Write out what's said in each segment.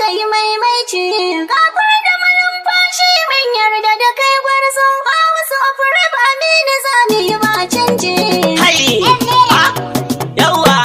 yayi maimaici. Kafar da malumfashi mun yarda da kai gwarzo. Ba wasu ofirar Aminu za mu yi ba canji. Yawa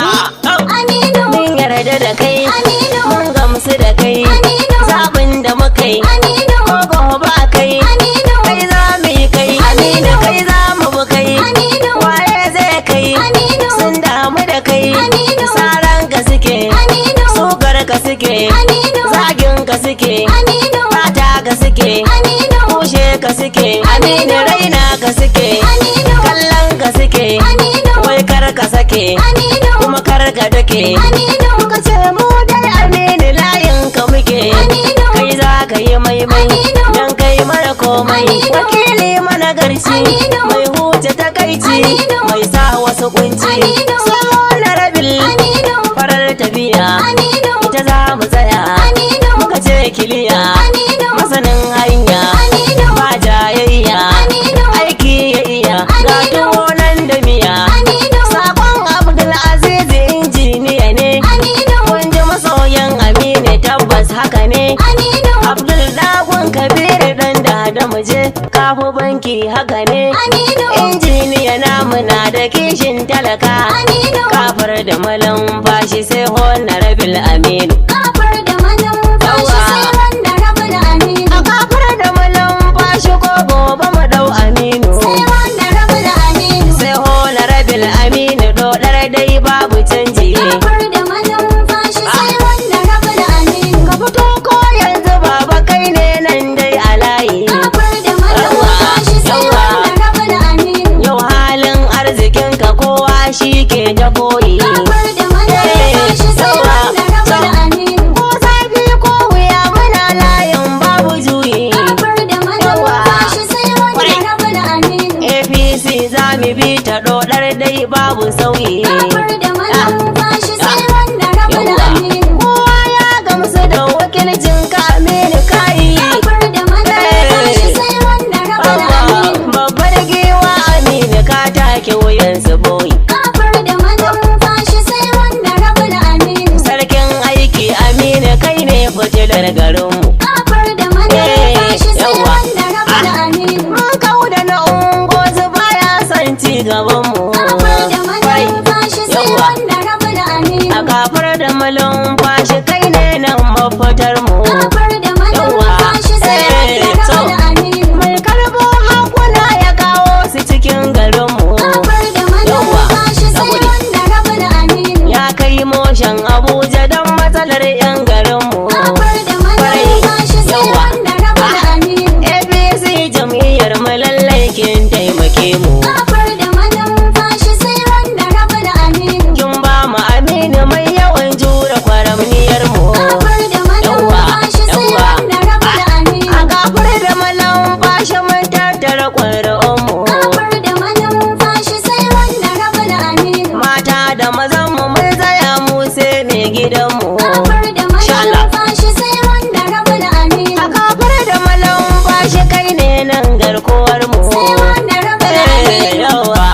Aminu mun yarda da kai, Aminu mun gamsu da kai, Aminu zaɓin da muka yi Aminu ko ba kai, Aminu kai za mu yi kai, Aminu kai za mu bi kai, Aminu waye zai kai, Aminu sun damu da kai, Aminu saran ka suke, Aminu sukar ka suke, Aminu zagin ka suke, Aminu fata ka suke, Aminu kushe ka suke, Aminu raina ka suke, Aminu kallon ka suke, Aminu wai kar ka sake, Aminu kuma kar ka dake, Aminu muka ce mu dai Aminu layin ka muke, Aminu kai za ka yi maimai, Aminu dan kai mana komai, Aminu wakili mana garci, Aminu mai huce takaici, Aminu mai sa wasu kunci, Aminu sai na rabil, Aminu farar tafiya, Aminu ita za mu tsaya, Aminu muka ce kiliya, Aminu masanin hanya, Aminu ba jayayya, Aminu aiki ya iya, ga Aminu tuwo nan da miya, Aminu sakon Abdulaziz injiniya ne, Aminu kun ji masoyan Aminu tabbas haka ne, Aminu Abdul Dagun Kabiru dan da mu je, kafu banki haka ne, Aminu injiniya namu na da kishin talaka, Aminu kafar da malam bashi sai honorable Aminu. kafar da malumfashi sai wanda rabu da Aminu. A kafar da malam bashi ko gobe mu dau Aminu. Sai wanda rabu da Aminu. Sai honorable Aminu dodar dai babu canji. Kafar da malumfashi sai wanda rabu da Aminu. Ka fito ko yanzu baba kai ne nan dai a layi. Kafar da malumfashi sai wanda rabu da Aminu. Yau halin arzikinka kowa shi ke ta koyi. Kafar da malumfashi sai wanda rabu da Aminu. Ko zafi ko wuya muna layin babu juyi. Kafar da malumfashi sai wanda rabu da Aminu. APC za mu bi ta dodar dai babu sauyi. Kafar da malumfashi sai wanda rabu da Aminu. Kowa ya gamsu da wakilcin ka Aminu kai. Kafar da malumfashi sai wanda rabu da Aminu. Babbar giwa Aminu ka take wuyan su boyi. Kafar da malumfashi sai wanda rabu da Aminu. Sarkin aiki Aminu kai ne fitilar garinmu. Kafar da malumfashi sai wanda rabu da Aminu. Mun kauda na ungozu baya son ci gabanmu. Kafar da malumfashi sai wanda rabu da Aminu. A kafar da malumfashi kai ne nan mafitar mu. Kafar da malumfashi sai wanda rabu da Aminu. Mai karbo hakuna ya kawo su cikin garinmu. Kafar da malumfashi sai wanda rabu da Aminu. Ya kai motion Abuja don matsalar 'yan garinmu. Kafar da malumfashi sai wanda rabu da Aminu. APC jam'iyyar mu lallai kin taimake mu. Kafar da malumfashi sai wanda rabu da Aminu. Kin ba mu Aminu mai yawan jure kwaramniyar mu. Kafar da malumfashi sai wanda rabu da Aminu. A kafar da malumfashi mun tattara ƙwararrun mu. Kafar da malumfashi sai wanda rabu da Aminu. Mata da mazan mu mun tsaya mu sai mai gidan mu. Kafar da malumfashi sai wanda rabu da Aminu. A kafar da malumfashi kai ne nan garkuwar mu. Sai wanda rabu da Aminu. Yawa.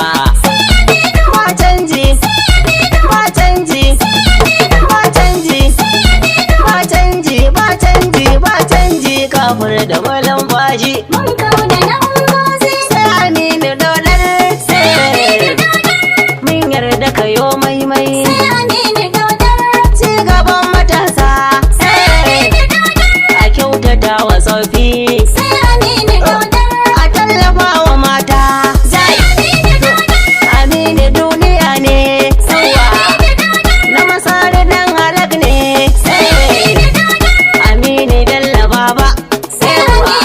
Ba canji. Ba canji. Ba canji. Ba canji. Ba canji. Ba canji. Kafar da malumfashi. Mun kauda nan gozi. Sai Aminu dodar. Sai mun yarda kayo maimai. Sai Aminu Daudar. Ci gaban matasa. A kyautata wa tsofi. Sai Aminu Daudar. A tallafa wa mata. Aminu duniya ne. Na masari dan halak ne. Aminu dalla baba. Sai Aminu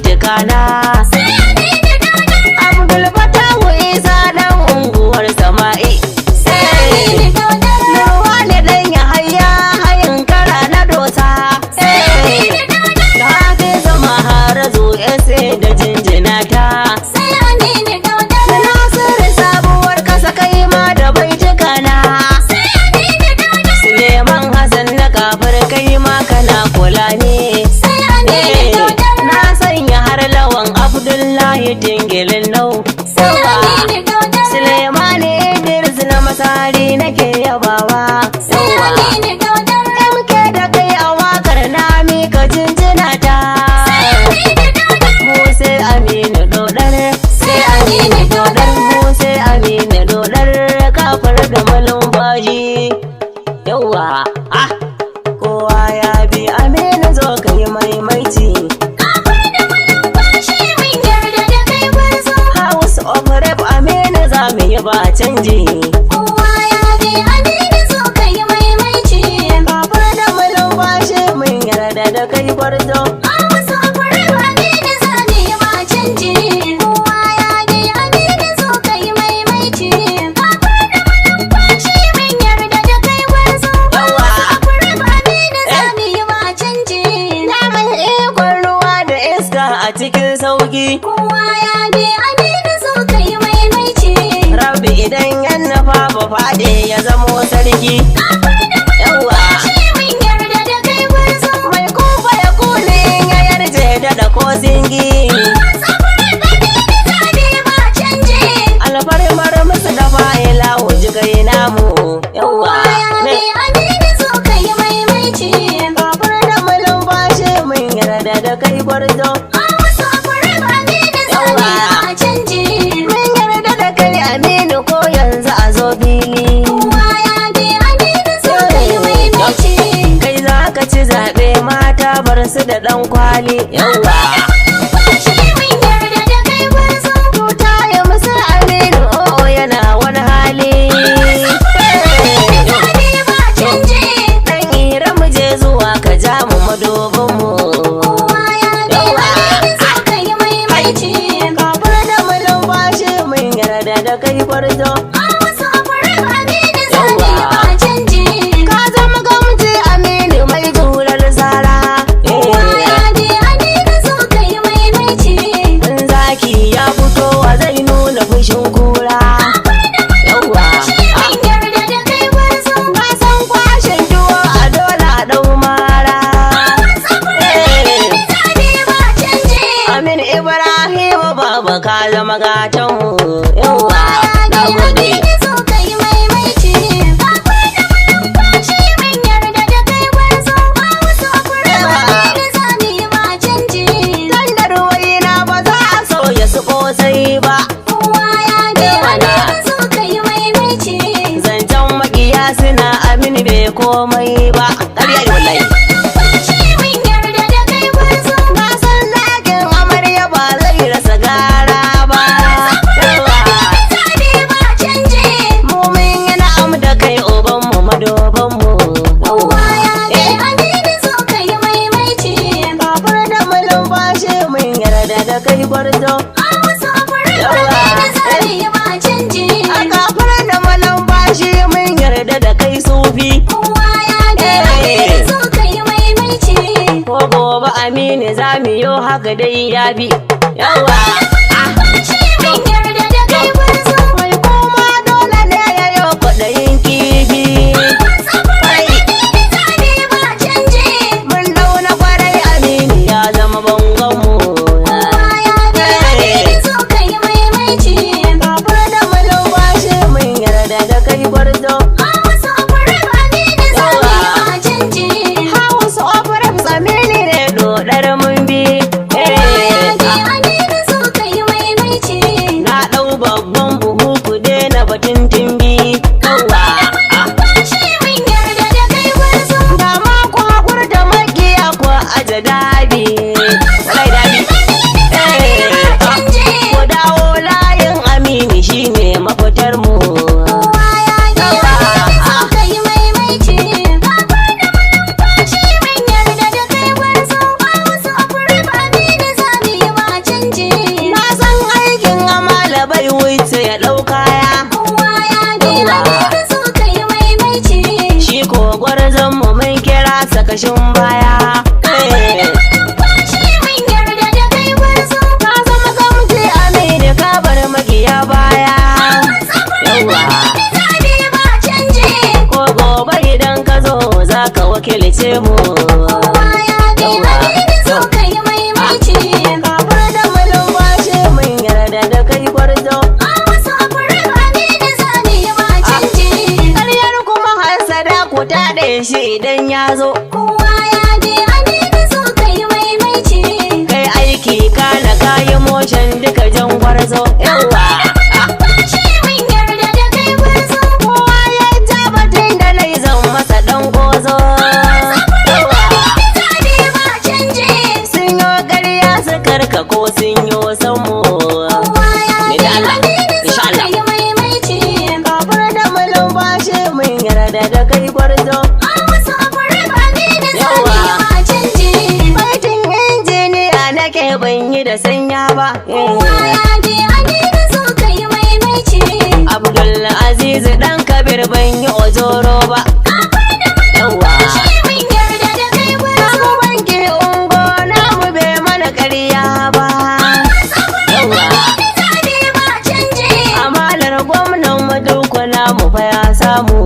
baitukana. Sai Aminu Daudar. Abdul Fatahu Isa dan unguwar Sama'i. Sai Aminu Daudar. Ruwa ne dan ya haya hayin kara na dosa. Sai Aminu Daudar. Da hafi zama har zuwa sai da jinjina ta. Sai Aminu Daudar. Nasiru sabuwar kasa kai ma da baitukana. Sai Aminu Daudar. Suleiman Hassan na kafir kai ma kana kula ne. Sai Aminu Daudar. Na sanya har lawan Abdullahi Tingilin nau. Sai Aminu Daudar. Suleiman Idris na masari nake yabawa. Sai Aminu Daudar. MK da kai a wakar na mika jinjina ta. Sai Aminu Daudar. Mu sai Aminu Dodar. Sai Aminu Daudar. Mu sai Aminu Dodar kafar da malumfashi. Yawwa, ah, kowa ya bi Aminu zo kai maimaici. Kafar da malumfashi mun yarda da kai gwarzo. House of Rep Aminu za mu yi ba canji. Kowa ya bi Aminu zo kai maimaici. Kafar da malumfashi mun yarda da kai gwarzo. A wasu afurar Aminu za mu yi ba canji. Kowa ya bi Aminu zo kai maimaici. Kafar da malumfashi mun yarda da kai gwarzo. A wasu afurar Aminu za mu yi ba canji. Namun ikon ruwa da iska a cikin sauki. Kowa ya bi Aminu zo kai maimaici. Rabbi idan yan nufa ba faɗi ya zamo sarki. Kafar da Yawwa, malumfashi mun yarda da kai gwarzo. mai kufa ya kune ya yarje da ko zingi. Alfarmar musu da fa'ila wuji kai namu. Yawwa, ne. Kafar da malumfashi mun yarda da kai gwarzo. Mun yarda da kai Aminu ko yanzu a zo fili. Kai za ka ci zaɓe mata bar su da ɗan kwali. Yawwa, tuta ya musu Aminu o'o yana wani hali. Ɗan ira mu je zuwa ka ja mu madubinmu. Kafar da malumfashi mun yarda da kai gwarzo. Ka zama gamji Aminu mai jurar zara. In zaki ya fito wa zai nuna fushin kura. Yawwa, ka san kwashin tuwo a dole a ɗau mara. Amin Ibrahim baba ka zama gatanmu. Yawwa, na gode. Dan da ruwaina ba za a sauya su kosai ba. Zancen makiya suna Amin bai komai ba. Ƙarya ne wallahi. Na san zakin amarya ba zai rasa gara ba. Mu mun yi na'am da kai ubanmu madobanmu. Kafar da malumfashi mun yarda da kai gwarzo. A kafar da malumfashi mun yarda da kai sufi. Ko gobe Aminu za mu yi haka dai ya bi. Yawa, mai koma dole ne ya yi kwaɗayin kifi. Mun dauna kwarai Aminu ya zama bangonmu. Kafar da malumfashi mun yarda da kai gwarzo. House of Reps Aminu ne dodar mun bi. Na ɗau babban buhu ku daina batun timbi. Yawwa, ga ma ku haƙur da magiya ku aje dabi. Walai dabi. Ku dawo layin Aminu shine mafitar mu. kashin baya. Kwashi mun yarda da kai gwarzo. Ka zama gamji Aminu ka bar magiya baya. Yawa. Zabe ba canje. Ko gobe idan ka zo za ka wakilce mu. Kowa ya bi Aminu zo kai maimaici. Kafar da malumfashi mun yarda da kai gwarzo. A wasu afurin Aminu zabe ba canje. Karyar kuma hasada ku taɗe shi idan ya zo. Kowa ya bi Aminu zo kai maimaici. Kai aiki kana kayi motion duka jan gwarzo. Yawa. Kwashi mun yarda da kai gwarzo. Kowa ya ja batun da nai zan masa ɗan gozo. Yawa. Zabe ba canje. Sun yo ƙarya su karka ko sun yo samu. Kowa ya Ni bi da Allah. Aminu zo Insha Allah. kai maimaici. Kafar da malumfashi mun yarda da kai gwarzo. A wasu afurin Aminu Yawa. zabe ba canje. Baitin injiniya nake ban yi da sanya ba. Kowa ya bi Aminu zo kai maimaici. Abdul Aziz dan Kabir ban yi ojoro ba. Yawa. Kwashi mun yarda da kai gwarzo. Namu banki ungo namu bai mana ƙarya ba. Yawa. Zabe ba canje. Amalar gwamnan mu duka namu fa ya samu.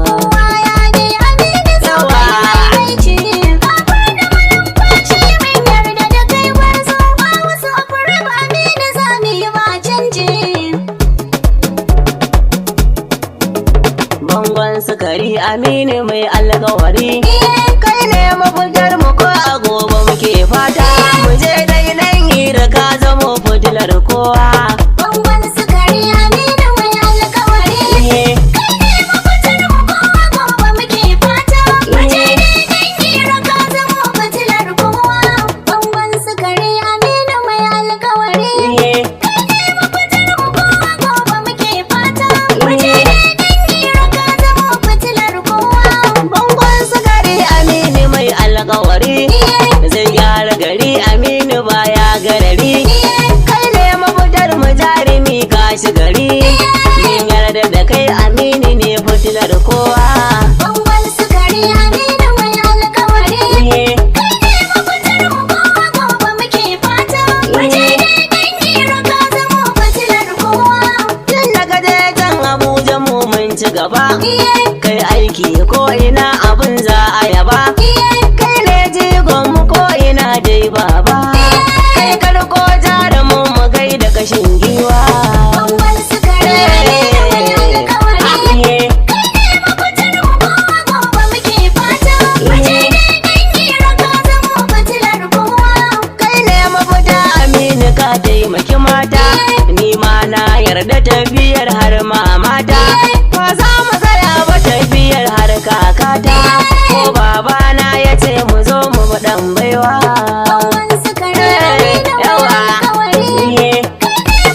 Kowa ya bi Aminu zo Yawa. kai maimaici. Kafar da malumfashi mun yarda da kai gwarzo. A wasu afurin Aminu zabe ba canje. Bangon sukari Aminu mai alkawari. Kai ne mafitar mu ko a gobe muke fata. Mu je dai nan hira ka zamo fitilar kowa. Bangon sukari Aminu mai alkawari. Mafitar mu kowa gobe muke fata. Waje daidai hira ka zamo fitilar kowa. Bangon sukari Aminu mai alkawari. Mafitar mu kowa gobe muke fata. Waje daidai hira ka zamo fitilar kowa. Bangon sukari Aminu mai alkawari. Zai gyara gari Aminu baya garari. Kai ne mafitar mu jarumi ka shi gari. Min yarda da kai Aminu ne fitilar kowa. Bangon sukari Aminu mai alkawari. Mafitar mu kowa gobe muke fata. Waje daidai hira ka zamo fitilar kowa. Tun daga can Abuja mu mun ci gaba. Kai aiki ko ina abin za a yaba. Kai ne jigon mu ko ina dai baba. Kai karko jarumin mu gai da kashin giwa. Bangon sukari Aminu mai alkawari. Mafitar mu kowa gobe muke fata. Waje daidai hira ka zamo fitilar kowa. Kai ne mafita Aminu ka taimaki mata. Ni ma na yarda tafiyar har ma mata. Ba za mu tsaya ba tafiyar har kakata. Ko babana ya ce mu zo mu dan baiwa. Bangon sukari Aminu mai alkawari.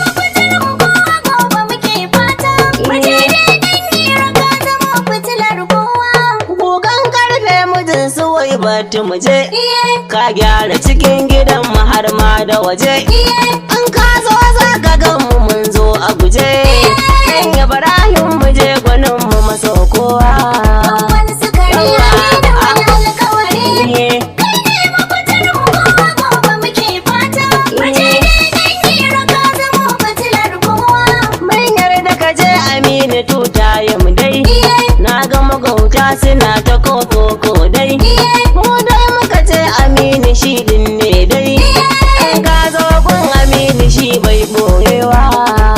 Mafitar mu kowa gobe muke fata. Waje daidai hira ka zamo fitilar kowa. Kukan karfe mijin su wai batu mu je. Ka gyara cikin gidan mu har ma da waje. In ka zo za ka gan mu mun zo a guje. Kan Ibrahim mu je gwanin mu maso kowa. Bangon sukari Aminu mai alkawari. Mafitar mu kowa gobe muke fata. Waje daidai hira ka zamo fitilar kowa. Mun yarda ka je Aminu tuta ya mu dai. Na ga magauta suna ta koko dai. Mu dai muka ce Aminu shi din ne dai. In ka zo gun Aminu shi bai boyewa.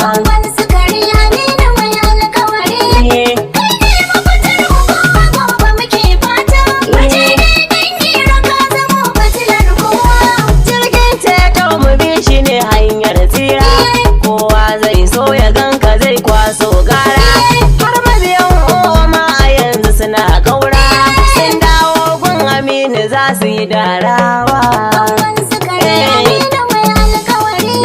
Bangon sukari Aminu mai alkawari. Mafitar mu kowa gobe muke fata. Waje daidai hira ka zamo fitilar kowa. Jirgin ceto mu bi shi ne hanyar tsira. Kowa zai so ya ganka zai kwaso gara. Har mabiyan ma a yanzu suna kaura. Sun dawo gun Aminu za su yi darawa. Bangon sukari Aminu mai alkawari.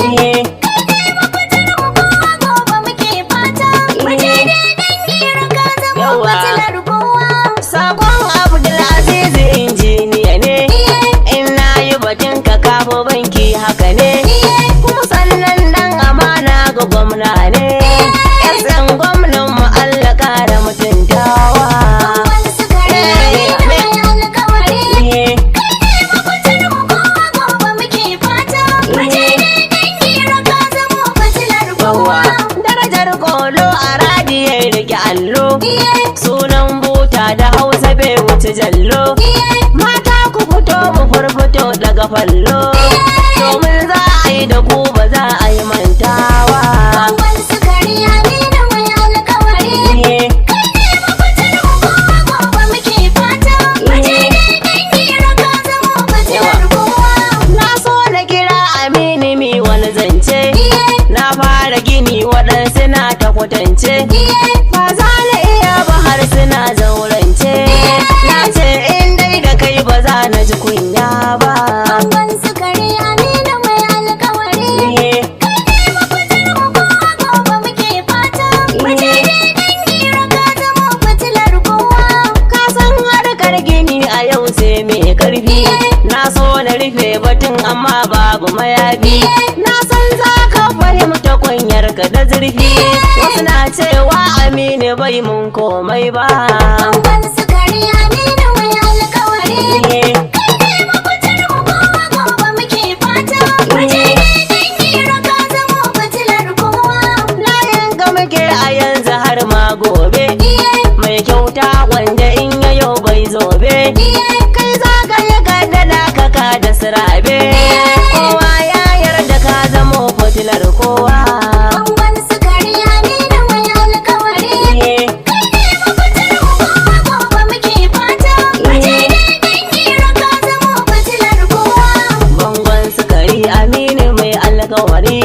Mafitar mu kowa gobe muke fata. Waje daidai hira ka zamo Yawa. fitilar kowa. Sakon Abdulaziz injiniya ne. In na yi batun ka kafo banki haka ne. Kuma sannan dan amana ga gwamna ne. Yan gwamnan mu Allah kara mutuntawa. Bangon sukari Aminu mai alkawari. ga fallo domin za a yi da ku ba za a yi mantawa. Bangon sukari Aminu mai alkawari. Kai ne mafitar mu kowa gobe muke fata. Waje dai hira ka zamo fitilar kowa. Na so na kira Aminu mi wani zance, na fara gini waɗansu na ta kwatance, ba za na iya ba har suna zaurance, na ce in dai da kai ba za na ji kunya ba. Bangon sukari Aminu mai alkawari. Kai ne mafitar mu kowa gobe muke fata. Waje dai hira ka zamo fitilar kowa. Ka san harkar gini a yau sai mai karfi, na so na rufe batun amma babu mayafi, na san za ka fahimta kunyar ka da zurfi, wasu na cewa Aminu bai mun komai ba. Bangon sukari Aminu mai alkawari. Kai ne mafitar mu kowa gobe muke fata. Waje dai hira ka zamo fitilar kowa. Layin ga muke a yanzu har ma gobe, mai kyauta wanda in yayo bai zobe, kai za ka yi gaddada kaka da sirabe, kowa ya yarda ka zamo fitilar kowa. Bangon sukari Aminu mai alkawari. Kai ne mafitar mu kowa gobe muke fata. Waje dai hira ka zamo fitilar kowa. Bangon sukari Aminu mai alkawari.